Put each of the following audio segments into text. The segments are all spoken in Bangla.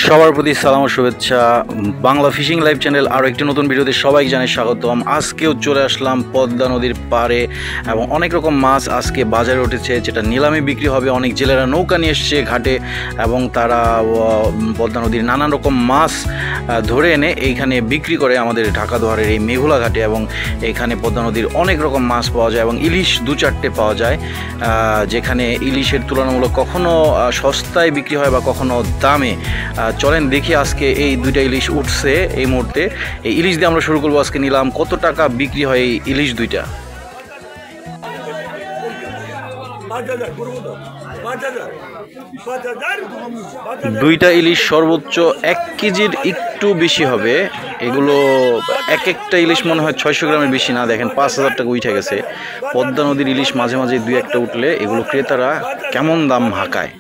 সবার প্রতি সালাম ও শুভেচ্ছা। বাংলা ফিশিং লাইভ চ্যানেল আরও একটি নতুন ভিডিওতে সবাইকে জানাই স্বাগতম। আজকেও চলে আসলাম পদ্মা নদীর পাড়ে এবং অনেক রকম মাছ আজকে বাজারে উঠেছে, যেটা নিলামে বিক্রি হবে। অনেক জেলেরা নৌকা নিয়ে এসছে ঘাটে এবং তারা পদ্মা নদীর নানান রকম মাছ ধরে এনে এইখানে বিক্রি করে আমাদের ঢাকা দোহারের এই মেঘুলা ঘাটে। এবং এইখানে পদ্মা নদীর অনেক রকম মাছ পাওয়া যায় এবং ইলিশ দু চারটে পাওয়া যায়, যেখানে ইলিশের তুলনামূলক কখনো সস্তায় বিক্রি হয় বা কখনো দামে। চলেন দেখি আজকে এই দুইটা ইলিশ উঠছে এই মুহূর্তে। এই ইলিশ দিয়ে আমরা শুরু করবো আজকে নিলাম। কত টাকা বিক্রি হয় এই ইলিশ দুইটা? দুইটা ইলিশ সর্বোচ্চ 1 কেজির একটু বেশি হবে। এগুলো এক একটা ইলিশ মনে হয় 600 গ্রামের বেশি না। দেখেন 5000 টাকা উঠে গেছে। পদ্মা নদীর ইলিশ মাঝে মাঝে দুই একটা উঠলে এগুলো ক্রেতারা কেমন দাম হাঁকায়।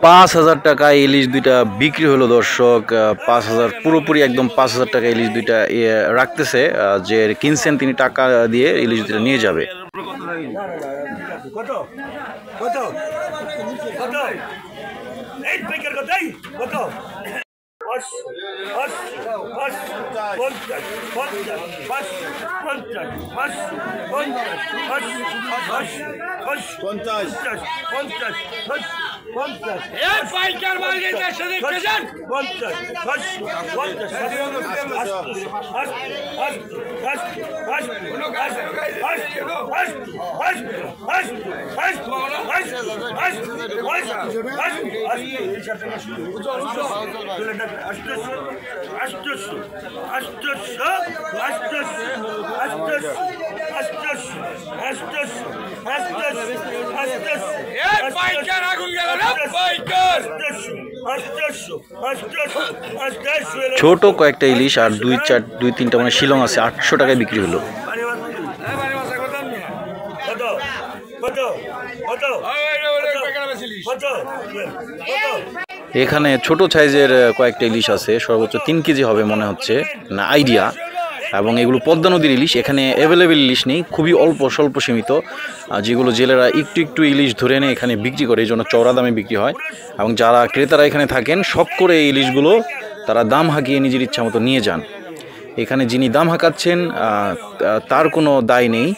পাঁচ 5000 টাকা ইলিশ দুইটা বিক্রি হলো দর্শক। 5000 পুরোপুরি একদম 5000 টাকা ইলিশ দুইটা রাখতেছে। যে কিনছেন তিনি টাকা দিয়ে ইলিশ দুইটা নিয়ে যাবে। ছোট কয়েকটা ইলিশ আর দুই তিনটা মানে শিলং আছে 800 টাকায় বিক্রি হলো। এখানে ছোট সাইজের কয়েকটা ইলিশ আছে, সর্বোচ্চ 3 কেজি হবে মনে হচ্ছে না আইডিয়া। এবং এগুলো পদ্মা নদীর ইলিশ। এখানে অ্যাভেলেবেল ইলিশ নেই, খুবই অল্প স্বল্প সীমিত, যেগুলো জেলেরা একটু ইলিশ ধরে এনে এখানে বিক্রি করে, এই জন্য চওড়া দামে বিক্রি হয়। এবং যারা ক্রেতারা এখানে থাকেন শখ করে এই ইলিশগুলো তারা দাম হাঁকিয়ে নিজের ইচ্ছা মতো নিয়ে যান। এখানে যিনি দাম হাঁকাচ্ছেন তার কোনো দায় নেই,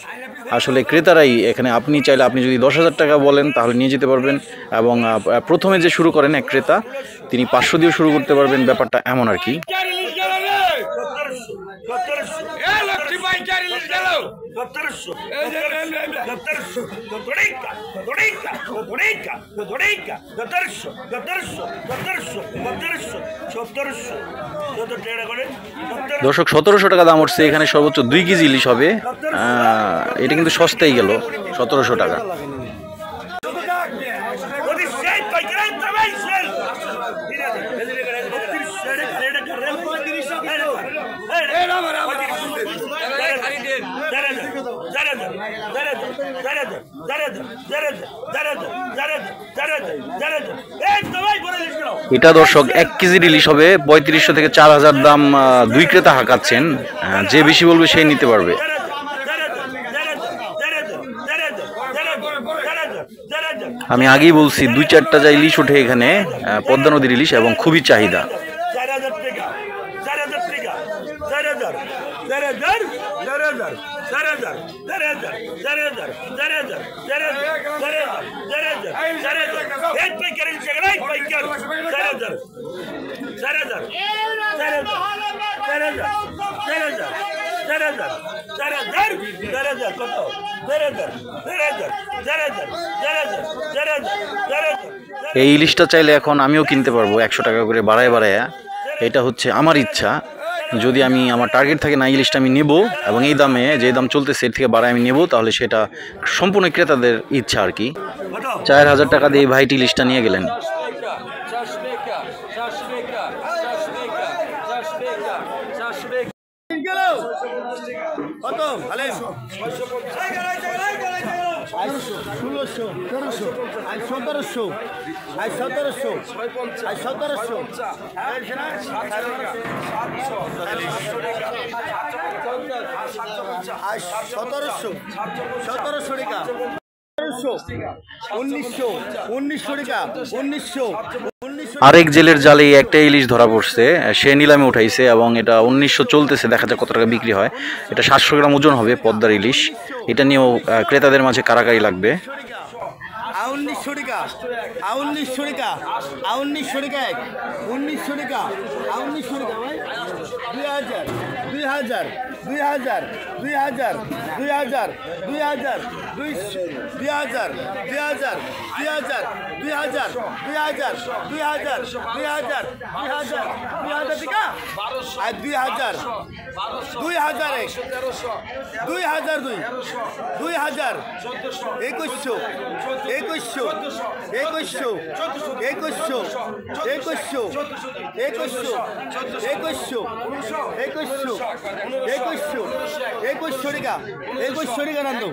আসলে ক্রেতারাই। এখানে আপনি চাইলে আপনি যদি 10,000 টাকা বলেন তাহলে নিয়ে যেতে পারবেন। এবং প্রথমে যে শুরু করেন এক ক্রেতা, তিনি 500 দিয়ে শুরু করতে পারবেন। ব্যাপারটা এমন আর কি। দর্শক 1700 টাকা দাম উঠছে। এখানে সর্বোচ্চ 2 কেজি ইলিশ হবে। এটা কিন্তু সস্তাই গেল 1700 টাকা। এটা দর্শক 1 কেজির ইলিশ হবে 3500 থেকে 4000 দাম। দুই ক্রেতা হাঁকাচ্ছেন, যে বেশি বলবে সেই নিতে পারবে। আমি আগেই বলছি 2-4টা যা ইলিশ ওঠে এখানে পদ্মা নদীর ইলিশ এবং খুবই চাহিদা। এই ইলিশটা চাইলে এখন আমিও কিনতে পারবো 100 টাকা করে বাড়ায় বাড়ায়। এটা হচ্ছে আমার ইচ্ছা। যদি আমি আমার টার্গেট থাকে না ইলিশটা আমি নেব এবং এই দামে যে দাম চলতেছে এর থেকে বাড়ায় আমি নেব, তাহলে সেটা সম্পূর্ণ ক্রেতাদের ইচ্ছা আর কি। 4000 টাকা দিয়ে এই ভাইটি ইলিশটা নিয়ে গেলেন। কত ভালো 1600 1300 1700 1700 1700 1700 টাকা 1900 টাকা 1900। আরেক জেলের জালে একটা ইলিশ ধরা পড়ছে, সে নিলামে উঠাইছে এবং এটা 1900 চলতেছে, দেখা যাক কত টাকা বিক্রি হয়। এটা 700 গ্রাম ওজন হবে পদ্মার ইলিশ। এটা নিয়েও ক্রেতাদের মাঝে কারাকারি লাগবে। 1900 টাকা 1900 টাকা 1900 টাকা 1900 টাকা 1900 টাকা ভাই 2000 2000 2000 2000 2000 2000 2000 2000 2000 2000 2000 2000 2000 টাকা আর 2000 2001 2002 2000 2100 2100 2100 2100 2100 2100 টাকা 2100 টাকা নাম তো।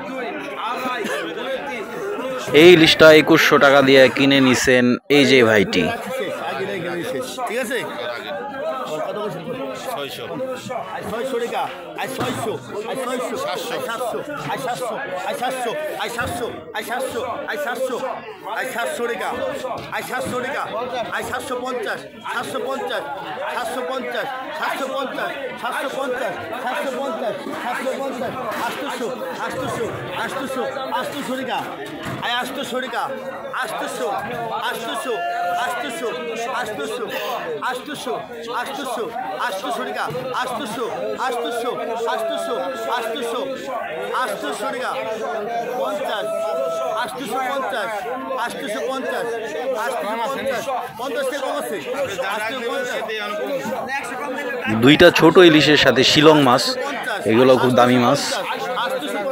এই ইলিশটা 2100 টাকা দিয়ে কিনে নিছেন এই যে ভাইটি। ঠিক আছে 600 টাকা 600 700 700 700 700 700 700 700 টাকা 700 টাকা 750 750 750 750 750 750 750 800 800 800 800 টাকা 800 টাকা 800 800 800 800 800 800 800 টাকা 800 800 800 800 800 টাকা 50 850 850 850 টাকা কম আছে। দুইটা ছোট ইলিশের সাথে শিলং মাছ, এগুলো খুব দামি মাছ।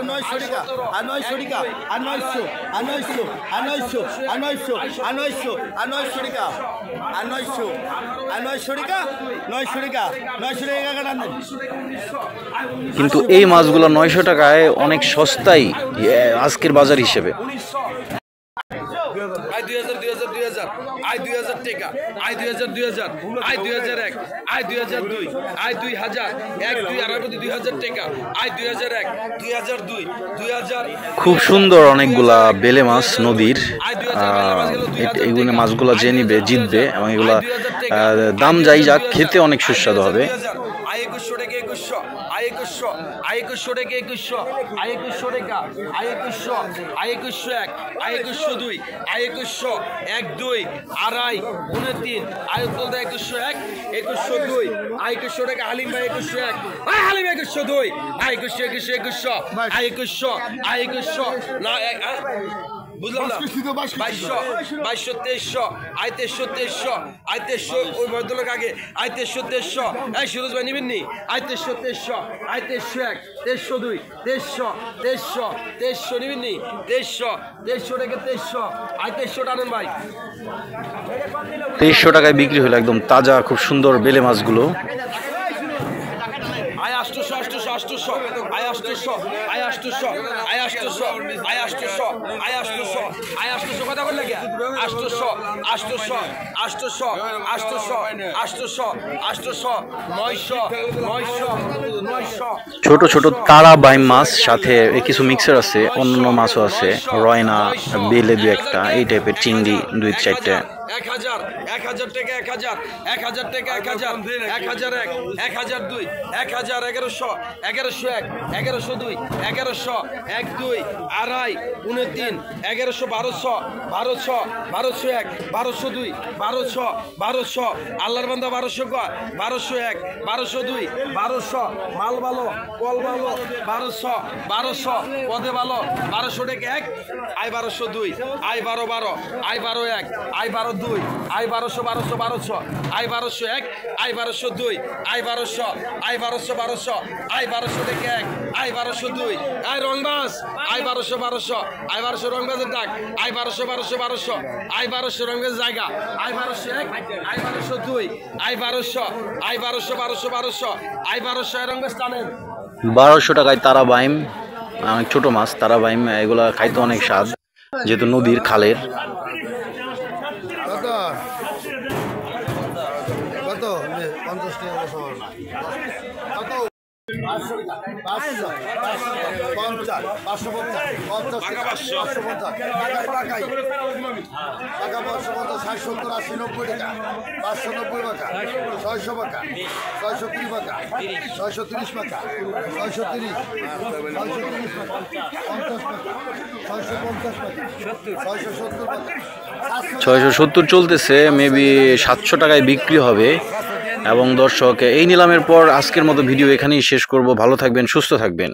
900 টাকা আর 900 টাকা আর 900 আর 900 আর 900 আর 900 আর 900 আর 900 টাকা আর 900 আর 900 টাকা 900 টাকা 900 টাকা কাটান দেন। কিন্তু এই মাছগুলো 900 টাকায় অনেক সস্তাই আজকের বাজার হিসেবে। 2000 2000 2000 টাকা 2000 2000 2001 2002 2000 1 2 আর 2000 টাকা 2001 2002 2000। খুব সুন্দর অনেকগুলা বেলে মাছ নদীর। এইগুলো মাছগুলো যে নিবে জিতবে এবং এগুলা দাম যাই যাক খেতে অনেক সুস্বাদু হবে। 2100 টাকা 2100 2100 2100 টাকা 2100 2100 টাকা 2100 2100 1 2100 2 2100 1 2 আড়াই 29 আয়তল 2100 1 2100 2 2100 টাকা হালিম ভাই 2100 1 হালিম 2100 2 2100 2100 2100 2100 না বুঝলাম না 2200 2300 2300 2300 ওই ভদ্রলোক আগে 2300 এই সুরজ ভাই নিবেন নি 2300 2300 1 2300 নিবেন নি 2300 টাকা 2300 টানেন ভাই 2300 টাকায় বিক্রি হলো একদম তাজা খুব সুন্দর বেলে মাছগুলো। 800 কথা বললে কি 800 ছোট ছোট তারা বাইম মাছ, সাথে কিছু মিক্সার আছে, অন্য মাছও আছে, রয়না বেলে দু একটা, এই টাইপের চিংড়ি 2-4টা। 1000 টাকা 1000 টাকা 1000 1001 1002 1000 1100 1101 1102 1100 12 আড়াই 29 1100 1200 1201 1202 1200 আল্লাহর বান্দা 1200 কয় 1201 1202 1200 মাল ভালো কল ভালো 1200 পদে ভালো 1200 টাকা 1 I 1202 I 12 I 12 1 I 12 2 I 12 1200 1200 I 1200 এক আই 1200 2 আই 1200 আই 1200 1200 আই 1200 থেকে এক I 1200 2 I Rangbaaz I 1200 1200 I 1200 রংবাজের ডাক আই 1200 1200 1200 আই 1200 রংবাজের জায়গা আই 1200 এক আই 1200 2 আই 1200 আই 1200 1200 1200 আই 1200 রংবাজ টানেন 1200 টাকায় তারা বাইম, অনেক ছোট মাছ তারা বাইম, এগুলা খাইতে অনেক স্বাদ যেহেতু নদীর খালের। কত কত 50 টাকা কত 500 টাকা 550 670 চলতেছে, মেবি 700 টাকায় বিক্রি হবে। এবং দর্শক, এই নিলামের পর আজকের মতো ভিডিও এখানেই শেষ করব। ভালো থাকবেন, সুস্থ থাকবেন।